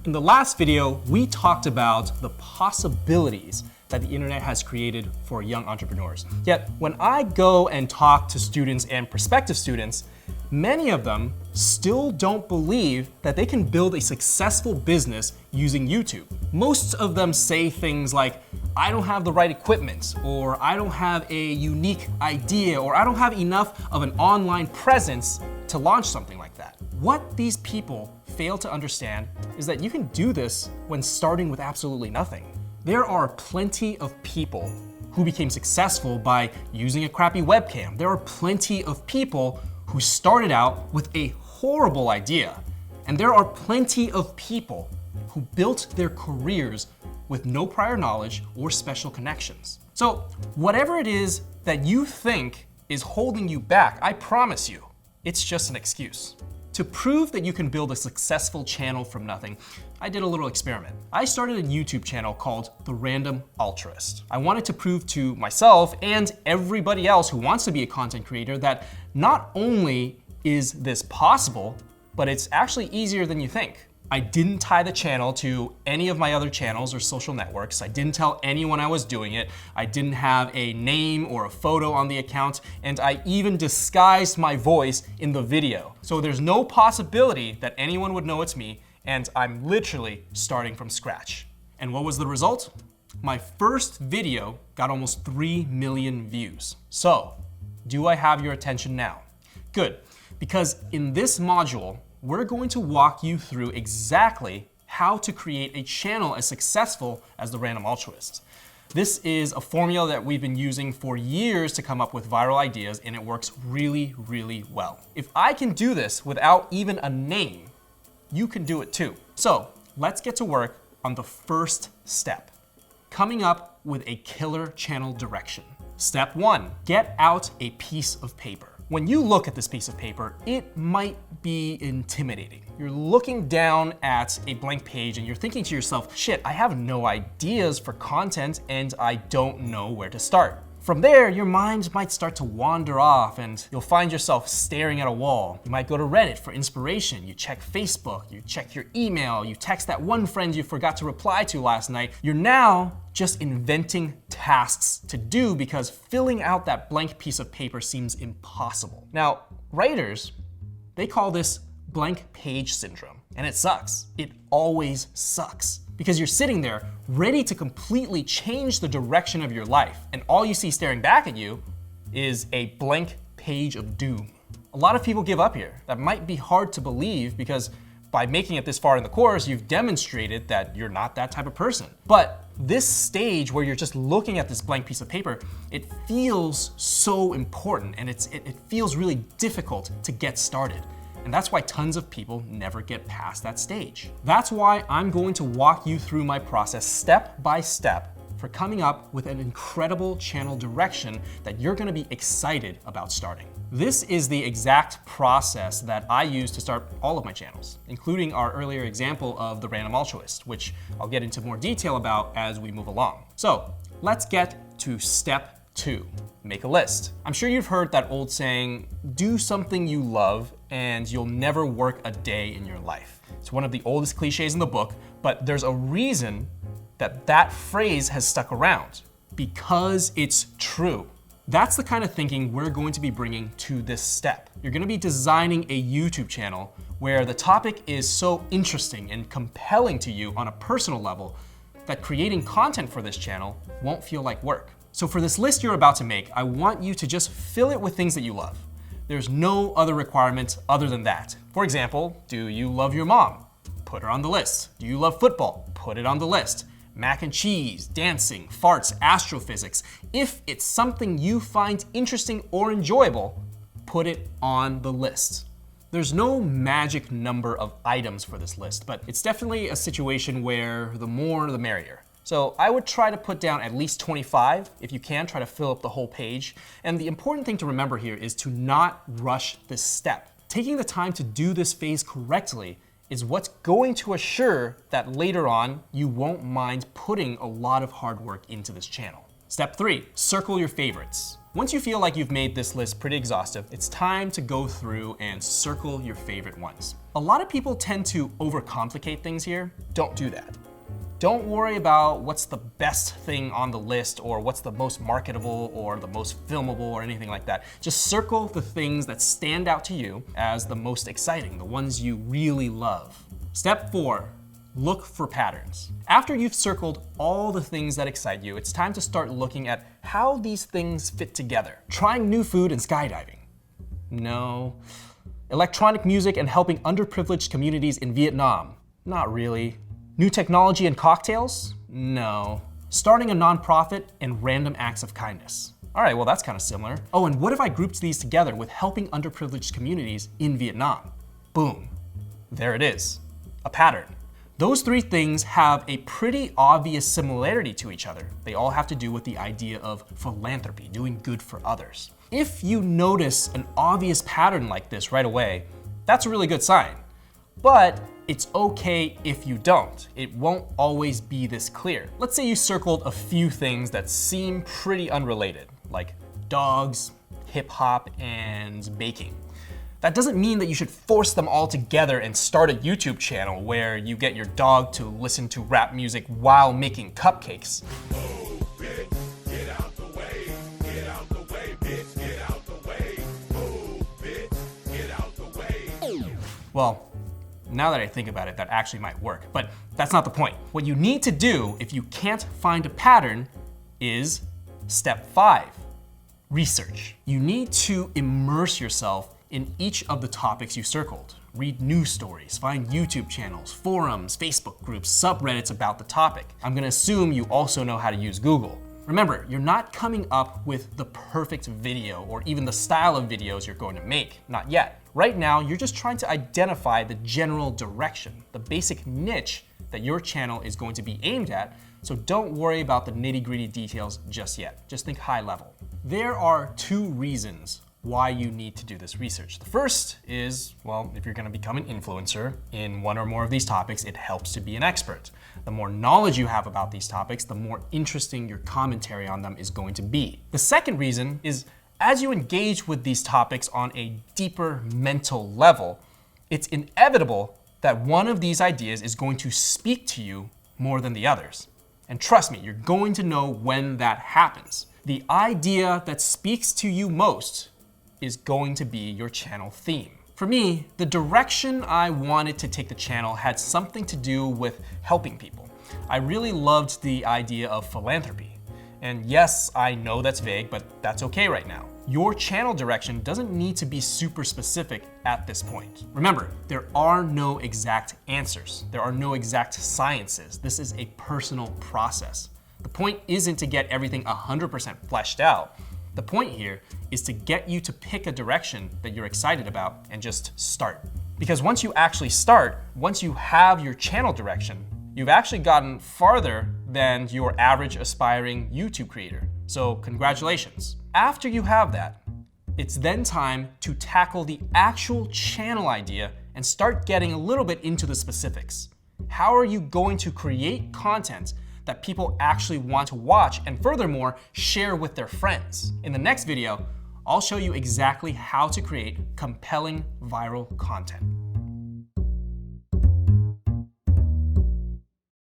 In the last video, we talked about the possibilities that the internet has created for young entrepreneurs. Yet, when I go and talk to students and prospective students, many of them still don't believe that they can build a successful business using YouTube. Most of them say things like, I don't have the right equipment, or I don't have a unique idea, or I don't have enough of an online presence to launch something like that. What these people fail to understand is that you can do this when starting with absolutely nothing. There are plenty of people who became successful by using a crappy webcam. There are plenty of people who started out with a horrible idea. And there are plenty of people who built their careers with no prior knowledge or special connections. So whatever it is that you think is holding you back, I promise you, it's just an excuse. To prove that you can build a successful channel from nothing, I did a little experiment. I started a YouTube channel called The Random Altruist. I wanted to prove to myself and everybody else who wants to be a content creator that not only is this possible, but it's actually easier than you think. I didn't tie the channel to any of my other channels or social networks. I didn't tell anyone I was doing it. I didn't have a name or a photo on the account, and I even disguised my voice in the video. So there's no possibility that anyone would know it's me, and I'm literally starting from scratch. And what was the result? My first video got almost 3 million views. So, do I have your attention now? Good, because in this module, we're going to walk you through exactly how to create a channel as successful as The Random Altruist. This is a formula that we've been using for years to come up with viral ideas, and it works really, really well. If I can do this without even a name, you can do it too. So let's get to work on the first step, coming up with a killer channel direction. Step 1, get out a piece of paper. When you look at this piece of paper, it might be intimidating. You're looking down at a blank page and you're thinking to yourself, shit, I have no ideas for content and I don't know where to start. From there, your mind might start to wander off and you'll find yourself staring at a wall. You might go to Reddit for inspiration. You check Facebook, you check your email, you text that one friend you forgot to reply to last night. You're now just inventing tasks to do because filling out that blank piece of paper seems impossible. Now, writers, they call this blank page syndrome, and it sucks. It always sucks. Because you're sitting there ready to completely change the direction of your life, and all you see staring back at you is a blank page of doom. A lot of people give up here. That might be hard to believe because by making it this far in the course, you've demonstrated that you're not that type of person. But this stage where you're just looking at this blank piece of paper, it feels so important, and it feels really difficult to get started. And that's why tons of people never get past that stage. That's why I'm going to walk you through my process step by step for coming up with an incredible channel direction that you're gonna be excited about starting. This is the exact process that I use to start all of my channels, including our earlier example of The Random Altruist, which I'll get into more detail about as we move along. So let's get to step 2, make a list. I'm sure you've heard that old saying, do something you love and you'll never work a day in your life. It's one of the oldest cliches in the book, but there's a reason that that phrase has stuck around, because it's true. That's the kind of thinking we're going to be bringing to this step. You're gonna be designing a YouTube channel where the topic is so interesting and compelling to you on a personal level that creating content for this channel won't feel like work. So for this list you're about to make, I want you to just fill it with things that you love. There's no other requirement other than that. For example, do you love your mom? Put her on the list. Do you love football? Put it on the list. Mac and cheese, dancing, farts, astrophysics. If it's something you find interesting or enjoyable, put it on the list. There's no magic number of items for this list, but it's definitely a situation where the more the merrier. So I would try to put down at least 25. If you can, try to fill up the whole page. And the important thing to remember here is to not rush this step. Taking the time to do this phase correctly is what's going to assure that later on, you won't mind putting a lot of hard work into this channel. Step 3, circle your favorites. Once you feel like you've made this list pretty exhaustive, it's time to go through and circle your favorite ones. A lot of people tend to overcomplicate things here. Don't do that. Don't worry about what's the best thing on the list or what's the most marketable or the most filmable or anything like that. Just circle the things that stand out to you as the most exciting, the ones you really love. Step 4, look for patterns. After you've circled all the things that excite you, it's time to start looking at how these things fit together. Trying new food and skydiving? No. Electronic music and helping underprivileged communities in Vietnam? Not really. New technology and cocktails? No. Starting a nonprofit and random acts of kindness? All right, well, that's kind of similar. Oh, and what if I grouped these together with helping underprivileged communities in Vietnam? Boom. There it is. A pattern. Those 3 things have a pretty obvious similarity to each other. They all have to do with the idea of philanthropy, doing good for others. If you notice an obvious pattern like this right away, that's a really good sign. But it's okay if you don't. It won't always be this clear. Let's say you circled a few things that seem pretty unrelated, like dogs, hip hop, and baking. That doesn't mean that you should force them all together and start a YouTube channel where you get your dog to listen to rap music while making cupcakes. Move, bitch, get out the way. Get out the way, bitch, get out the way. Move, bitch, get out the way. Well, now that I think about it, that actually might work, but that's not the point. What you need to do if you can't find a pattern is step 5, research. You need to immerse yourself in each of the topics you circled. Read news stories, find YouTube channels, forums, Facebook groups, subreddits about the topic. I'm gonna assume you also know how to use Google. Remember, you're not coming up with the perfect video or even the style of videos you're going to make, not yet. Right now, you're just trying to identify the general direction, the basic niche that your channel is going to be aimed at, so don't worry about the nitty-gritty details just yet. Just think high level. There are 2 reasons why you need to do this research. The first is, well, if you're gonna become an influencer in one or more of these topics, it helps to be an expert. The more knowledge you have about these topics, the more interesting your commentary on them is going to be. The second reason is, as you engage with these topics on a deeper mental level, it's inevitable that one of these ideas is going to speak to you more than the others. And trust me, you're going to know when that happens. The idea that speaks to you most is going to be your channel theme. For me, the direction I wanted to take the channel had something to do with helping people. I really loved the idea of philanthropy. And yes, I know that's vague, but that's okay right now. Your channel direction doesn't need to be super specific at this point. Remember, there are no exact answers. There are no exact sciences. This is a personal process. The point isn't to get everything 100% fleshed out. The point here is to get you to pick a direction that you're excited about and just start. Because once you actually start, once you have your channel direction, you've actually gotten farther than your average aspiring YouTube creator. So congratulations. After you have that, it's then time to tackle the actual channel idea and start getting a little bit into the specifics. How are you going to create content that people actually want to watch and furthermore, share with their friends? In the next video, I'll show you exactly how to create compelling viral content.